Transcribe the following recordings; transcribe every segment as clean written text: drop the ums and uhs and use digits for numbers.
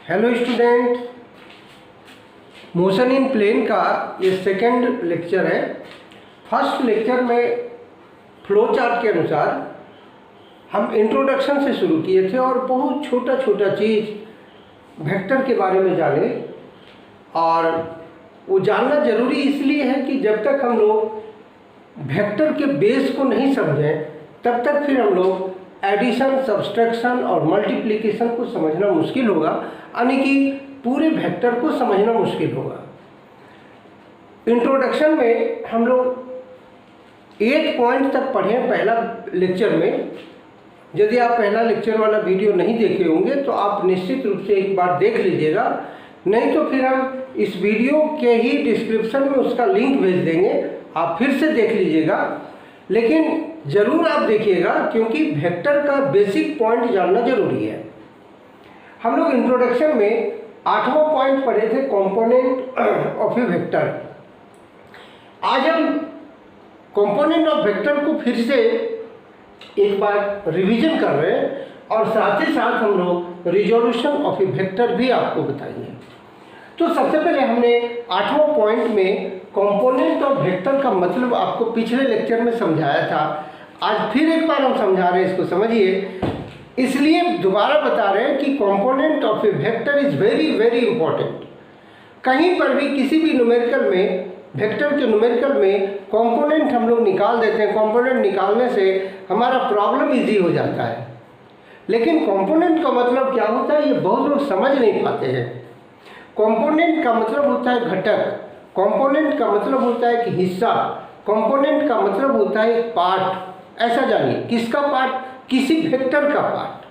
Hello student, motion in plane का ये second lecture है। फर्स्ट लेक्चर में फ्लो चार्ट के अनुसार हम इंट्रोडक्शन से शुरू किए थे और बहुत छोटा छोटा चीज़ वेक्टर के बारे में जाने। और वो जानना ज़रूरी इसलिए है कि जब तक हम लोग वेक्टर के बेस को नहीं समझें तब तक फिर हम लोग एडिशन, सब्सट्रैक्शन और मल्टीप्लिकेशन को समझना मुश्किल होगा, यानी कि पूरे वेक्टर को समझना मुश्किल होगा। इंट्रोडक्शन में हम लोग 8 पॉइंट तक पढ़े पहला लेक्चर में। यदि आप पहला लेक्चर वाला वीडियो नहीं देखे होंगे तो आप निश्चित रूप से एक बार देख लीजिएगा, नहीं तो फिर हम इस वीडियो के ही डिस्क्रिप्शन में उसका लिंक भेज देंगे, आप फिर से देख लीजिएगा। लेकिन ज़रूर आप देखिएगा क्योंकि वेक्टर का बेसिक पॉइंट जानना जरूरी है। हम लोग इंट्रोडक्शन में 8वां पॉइंट पढ़े थे, कंपोनेंट ऑफ ए वेक्टर। आज हम कंपोनेंट ऑफ वेक्टर को फिर से एक बार रिवीजन कर रहे हैं और साथ ही साथ हम लोग रिजोल्यूशन ऑफ ए वेक्टर भी आपको बताएंगे। तो सबसे पहले हमने 8वां पॉइंट में कंपोनेंट ऑफ वेक्टर का मतलब आपको पिछले लेक्चर में समझाया था। आज फिर एक बार हम समझा रहे हैं, इसको समझिए। इसलिए दोबारा बता रहे हैं कि component of a vector is very very important. कहीं पर भी किसी भी न्यूमेरिकल में, वेक्टर के न्यूमेरिकल में कंपोनेंट हम लोग निकाल देते हैं। कंपोनेंट निकालने से हमारा प्रॉब्लम इजी हो जाता है। लेकिन कंपोनेंट का मतलब क्या होता है, ये बहुत लोग समझ नहीं पाते हैं। कंपोनेंट का मतलब होता है घटक, कंपोनेंट का मतलब होता है कि हिस्सा, कंपोनेंट का मतलब होता है एक पार्ट। ऐसा जानिए, किसका पार्ट? किसी वेक्टर का पार्ट।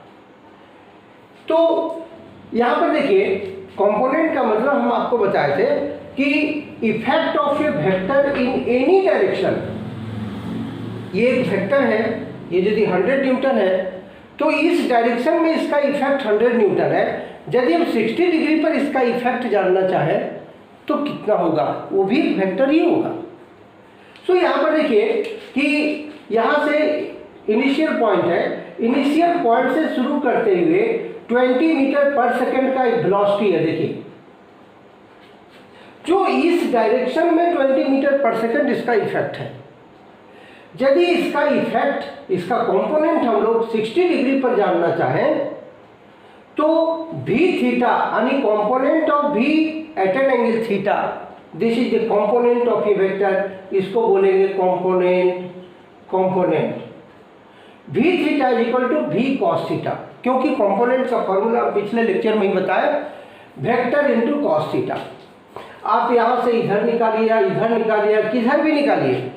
तो यहाँ पर देखिए, कंपोनेंट का मतलब हम आपको बताए थे कि effect of a vector in any direction. ये एक वेक्टर है, ये यदि 100 न्यूटन है तो इस डायरेक्शन में इसका इफेक्ट 100 न्यूटन है। यदि हम 60 डिग्री पर इसका इफेक्ट जानना चाहें तो कितना होगा, वो भी वेक्टर ही होगा। तो यहाँ पर देखिए कि यहाँ से इनिशियल पॉइंट है, इनिशियल पॉइंट से शुरू करते हुए 20 मीटर पर सेकेंड का एक वेलोसिटी है। देखिए, जो इस डायरेक्शन में 20 मीटर पर सेकेंड इसका इफेक्ट है। यदि इसका इफेक्ट, इसका कंपोनेंट हम लोग 60 डिग्री पर जानना चाहें तो भी थीटा, यानी component of B at an angle theta, this is the component of a vector. इसको बोलेंगे component B theta is equal to B cos theta, क्योंकि कंपोनेंट का फॉर्मूला पिछले लेक्चर में ही बताया, वेक्टर इंटू कॉस थीटा। आप यहाँ से इधर निकालिए या इधर निकालिए या किधर भी निकालिए,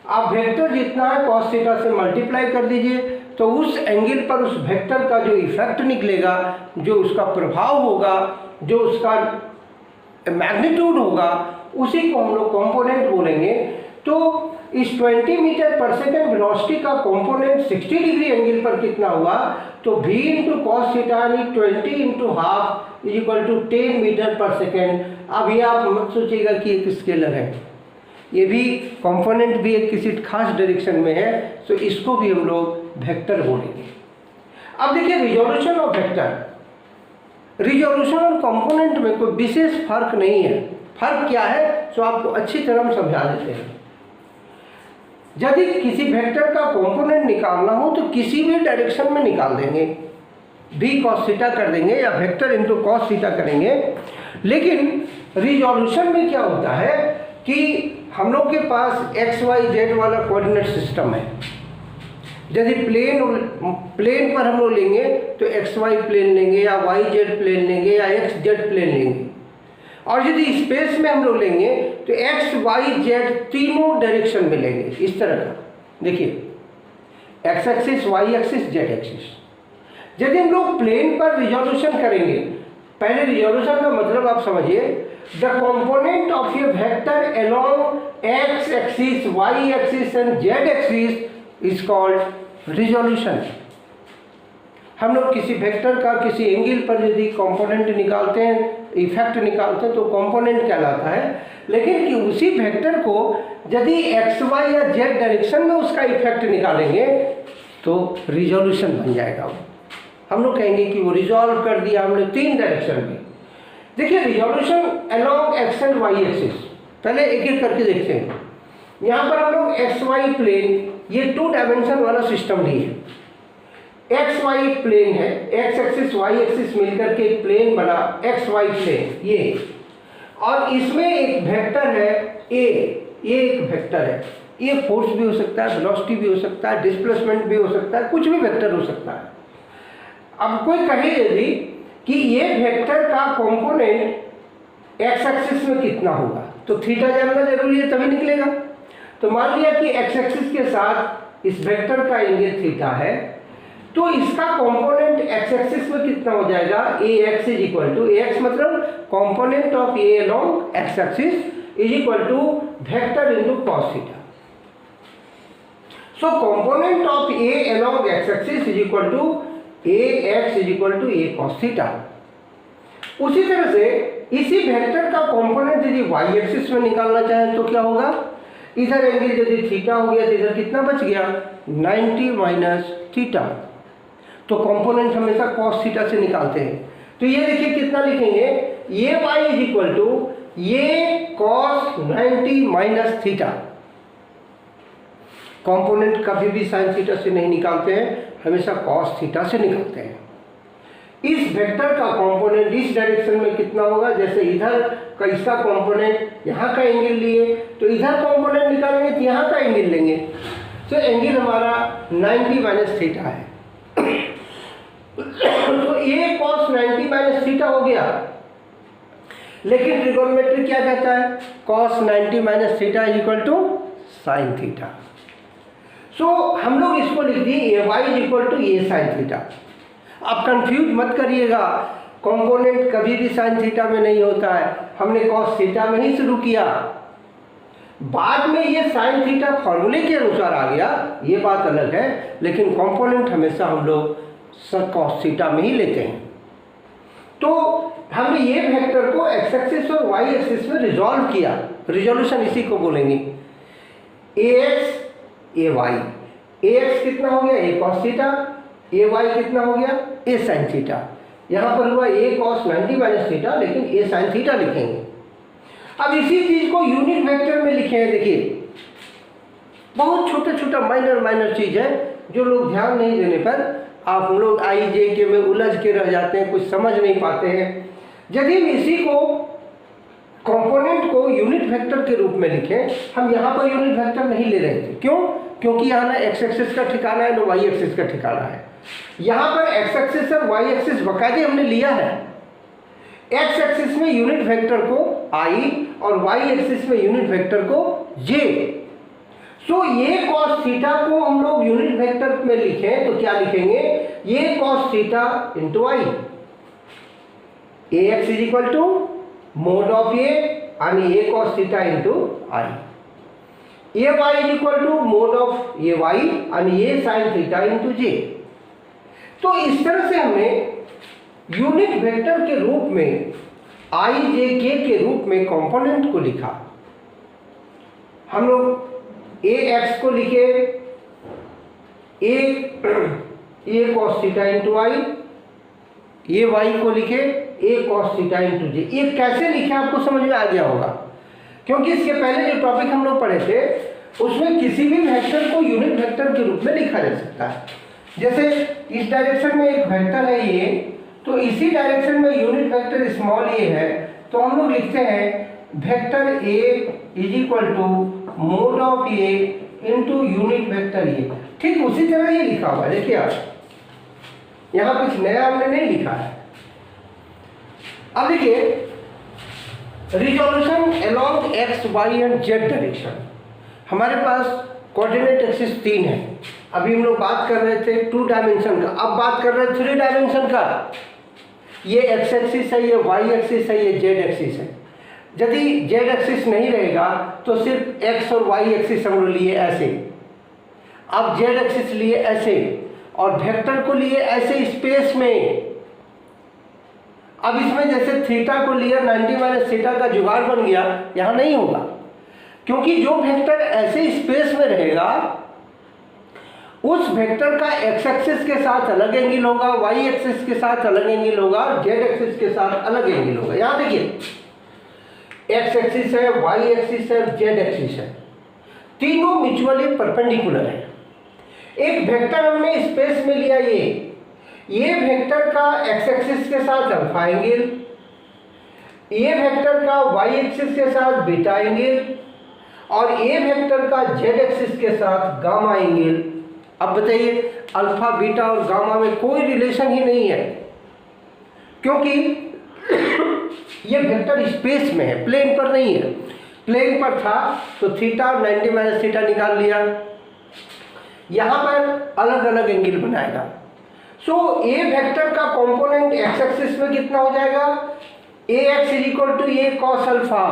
आप वेक्टर जितना है कॉस थीटा से मल्टीप्लाई कर दीजिए, तो उस एंगल पर उस वेक्टर का जो इफेक्ट निकलेगा, जो उसका प्रभाव होगा, जो उसका मैग्नीट्यूड होगा, उसी को हम लोग कंपोनेंट बोलेंगे। तो इस 20 मीटर पर सेकेंड वेलोसिटी का कंपोनेंट 60 डिग्री एंगल पर कितना हुआ, तो v इंटू कॉस थीटा यानी 20 into half is equal to 10 metre पर सेकेंड। अब ये आप मत सोचिएगा कि एक स्केलर है, ये भी कंपोनेंट भी एक किसी खास डायरेक्शन में है, तो इसको भी हम लोग वेक्टर बोलेंगे। अब देखिए, रिजोल्यूशन ऑफ वेक्टर, रिजोल्यूशन और कंपोनेंट में कोई विशेष फर्क नहीं है। फर्क क्या है तो आपको अच्छी तरह हम समझा देते हैं। यदि किसी वेक्टर का कंपोनेंट निकालना हो तो किसी भी डायरेक्शन में निकाल देंगे, भी कॉस थीटा कर देंगे या वेक्टर इंटू कॉस थीटा करेंगे। लेकिन रिजोल्यूशन में क्या होता है कि हम लोग के पास एक्स वाई जेड वाला कोऑर्डिनेट सिस्टम है। यदि प्लेन पर हम लोग लेंगे तो एक्स वाई प्लेन लेंगे या वाई जेड प्लेन लेंगे या एक्स जेड प्लेन लेंगे। और यदि स्पेस में हम लोग लेंगे तो एक्स वाई जेड तीनों डायरेक्शन में लेंगे। इस तरह का देखिए, X axis, Y axis, Z axis. यदि हम लोग प्लेन पर रिजोल्यूशन करेंगे, पहले रिजोल्यूशन का मतलब आप समझिए, the component of a vector along x axis, Y axis and Z axis is called resolution. हम लोग किसी वेक्टर का किसी एंगल पर यदि कंपोनेंट निकालते हैं, इफेक्ट निकालते हैं, तो कंपोनेंट कहलाता है। लेकिन कि उसी वेक्टर को यदि एक्स वाई या जेड डायरेक्शन में उसका इफेक्ट निकालेंगे तो रिजोल्यूशन बन जाएगा वो। हम लोग कहेंगे कि वो रिजॉल्व कर दिया हमने 3 डायरेक्शन में। देखिए resolution along X and Y axis, पहले एक एक करके देखते हैं। यहाँ पर हम लोग एक्स वाई प्लेन, ये 2 डायमेंशन वाला सिस्टम लिए, एक्स वाई प्लेन है, एक्स एक्सिस वाई एक्सिस मिलकर के एक प्लेन बना एक्स वाई प्लेन ये, और इसमें एक वेक्टर है ए, ये एक वेक्टर है, ये फोर्स भी हो सकता है, वेलोसिटी भी हो सकता है, डिस्प्लेसमेंट भी हो सकता है, कुछ भी वेक्टर हो सकता है। अब कोई कहे यदि कि ये वेक्टर का कंपोनेंट एक्स एक्सिस में कितना होगा, तो थीटा जानना जरूरी है तभी निकलेगा। तो मान लिया कि एक्स एक्सिस के साथ इस वेक्टर का एंगल थीटा है, तो इसका कंपोनेंट एक्स एक्सिस में कितना हो जाएगा, A x is equal to, A x मतलब component of A along x axis is equal to vector into cos theta. So component of A along x axis is equal to A x is equal to A cos theta. उसी तरह से इसी vector का component यदि Y axis में निकालना चाहें तो क्या होगा, इधर एंगल यदि थीटा हो गया तो इधर कितना बच गया 90 माइनस थीटा, तो कंपोनेंट हमेशा कॉस थीटा से निकालते हैं। तो ये देखिए कितना लिखेंगे, ये वाई इज इक्वल टू ये कॉस 90 माइनस थीटा। कंपोनेंट कभी भी साइन थीटा से नहीं निकालते हैं, हमेशा कॉस थीटा से निकालते हैं। इस वेक्टर का कंपोनेंट इस डायरेक्शन में कितना होगा, जैसे इधर का इसका कंपोनेंट यहाँ का एंगल लिए तो इधर कंपोनेंट निकालेंगे तो यहाँ का एंगल लेंगे, तो एंगल हमारा 90 माइनस थीटा है। तो ये कॉस 90 माइनस थीटा हो गया, लेकिन ट्रिगोनोमेट्री क्या कहता है, cos 90 minus theta is equal to sine theta. So हम लोग इसको लिख दिए A y is equal to A sine theta. आप कंफ्यूज मत करिएगा, कंपोनेंट कभी भी साइन थीटा में नहीं होता है, हमने कॉस थीटा में ही शुरू किया, बाद में ये साइन थीटा फॉर्मूले के अनुसार आ गया, ये बात अलग है, लेकिन कंपोनेंट हमेशा हम लोग कॉस थीटा में ही लेते हैं। तो हमने ये वेक्टर को एक्स एक्सिस और वाई एक्सिस में रिजॉल्व किया, रिजोल्यूशन इसी को बोलेंगे, ए एक्स ए वाई, ए एक्स कितना हो गया ए कॉस थीटा, ए वाई कितना हो गया ए साइन थीटा। यहाँ पर हुआ ए कॉस 90 माइनस थीटा, लेकिन ए साइन थीटा लिखेंगे। अब इसी चीज को यूनिट वेक्टर में लिखे हैं, देखिए बहुत छोटा छोटा माइनर चीज है जो लोग ध्यान नहीं देने पर आप लोग आई जे के में उलझ के रह जाते हैं, कुछ समझ नहीं पाते हैं। यदि हम इसी को कंपोनेंट को यूनिट वेक्टर के रूप में लिखें, हम यहाँ पर यूनिट वेक्टर नहीं ले रहे थे, क्यों, क्योंकि यहाँ ना एक्स एक्सिस का ठिकाना है ना वाई एक्सिस का ठिकाना है। यहाँ पर एक्स एक्सिस और वाई एक्सिस बकायदे हमने लिया है, एक्स एक्सिस में यूनिट वेक्टर को आई और वाई एक्सिस में यूनिट वेक्टर को जे। सो ये कॉस थीटा को हम लोग यूनिट वेक्टर में लिखें तो क्या लिखेंगे, ये cos theta into i, A x is equal to mod of A यानी A cos theta into i, A y is equal to mod of A y यानी A sine theta into j. तो इस तरह से हमने unit vector के रूप में आई जे के रूप में कंपोनेंट को लिखा। हम लोग ए एक्स को लिखे ए cos theta into i, A Y को लिखे ए कॉस थीटा इंटू जे। ये कैसे लिखे आपको समझ में आ गया होगा, क्योंकि इसके पहले जो टॉपिक हम लोग पढ़े थे उसमें किसी भी वेक्टर को यूनिट वेक्टर के रूप में लिखा जा सकता है। जैसे इस डायरेक्शन में एक वेक्टर है ये, तो इसी डायरेक्शन में यूनिट वेक्टर स्मॉल ए है, तो हम लोग लिखते हैं vector A is equal to mod of A into unit vector A. ठीक उसी तरह ये लिखा हुआ है, देखिए आप यहाँ कुछ नया हमने नहीं लिखा है। अब देखिए resolution along X Y and Z direction, हमारे पास कोऑर्डिनेट एक्सिस 3 है। अभी हम लोग बात कर रहे थे 2 डायमेंशन का, अब बात कर रहे हैं 3 डायमेंशन का। ये एक्स एक्सिस है, ये वाई एक्सिस है, ये जेड एक्सिस है। यदि जेड एक्सिस नहीं रहेगा तो सिर्फ एक्स और वाई एक्सिस हम लोग लिए ऐसे, अब जेड एक्सिस लिए ऐसे और वेक्टर को लिए ऐसे स्पेस में। अब इसमें जैसे थीटा को लिया 90 माइनस थीटा का जुगाड़ बन गया, यहाँ नहीं होगा, क्योंकि जो वेक्टर ऐसे स्पेस में रहेगा उस वेक्टर का एक्स एक्सिस के साथ अलग एंगल होगा, वाई एक्सिस के साथ अलग एंगल होगा, जेड एक्सिस के साथ अलग एंगल होगा। यहाँ देखिए एक्स एक्सिस है, वाई एक्सिस है, जेड एक्सिस है, तीनों म्यूचुअली परपेंडिकुलर है। एक वेक्टर हमने स्पेस में लिया, ये वेक्टर का एक्स एक्सिस के साथ अल्फा एंगल, ये वेक्टर का वाई एक्सिस के साथ बीटा एंगल, और ये वेक्टर का जेड एक्सिस के साथ गामा एंगल। अब बताइए अल्फा बीटा और गामा में कोई रिलेशन ही नहीं है, क्योंकि ये वेक्टर स्पेस में है, प्लेन पर नहीं है। प्लेन पर था तो थीटा और 90 माइनस थीटा निकाल लिया, यहाँ पर अलग अलग एंगल बनाएगा। सो ए वेक्टर का कंपोनेंट एक्स एक्सिस में कितना हो जाएगा, A x is equal to A cos alpha,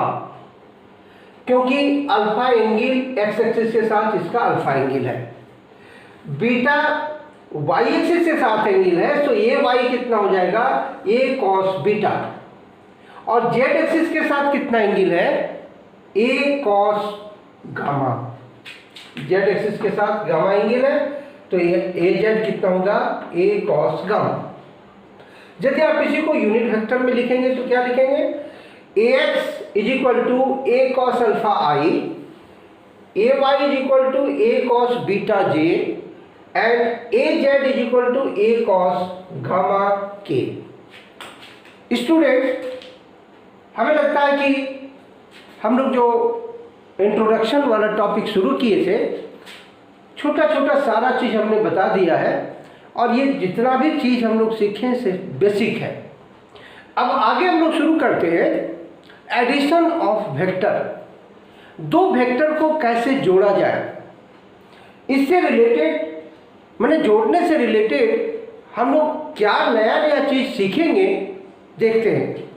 क्योंकि अल्फा एंगल एक्स एक्सिस के साथ इसका अल्फा एंगल है। बीटा वाई एक्सिस के साथ एंगल है, तो ए वाई कितना हो जाएगा, ए कॉस बीटा। और जेड एक्सिस के साथ कितना एंगल है, ए कॉस गामा। जेड एक्सिस के साथ गामा एंगल है, तो ए जेड कितना होगा, ए कॉस गामा। यदि आप इसी को यूनिट वेक्टर में लिखेंगे तो क्या लिखेंगे, A x is equal to A cos alpha i, A y is equal to A cos beta j, and A z is equal to A cos gamma k. Student, हमें लगता है कि हम लोग जो इंट्रोडक्शन वाला टॉपिक शुरू किए थे, छोटा छोटा सारा चीज़ हमने बता दिया है, और ये जितना भी चीज़ हम लोग सीखे से बेसिक है। अब आगे हम लोग शुरू करते हैं एडिशन ऑफ वेक्टर। दो वेक्टर को कैसे जोड़ा जाए, इससे रिलेटेड, मैंने जोड़ने से रिलेटेड हम लोग क्या नया नया चीज़ सीखेंगे, देखते हैं।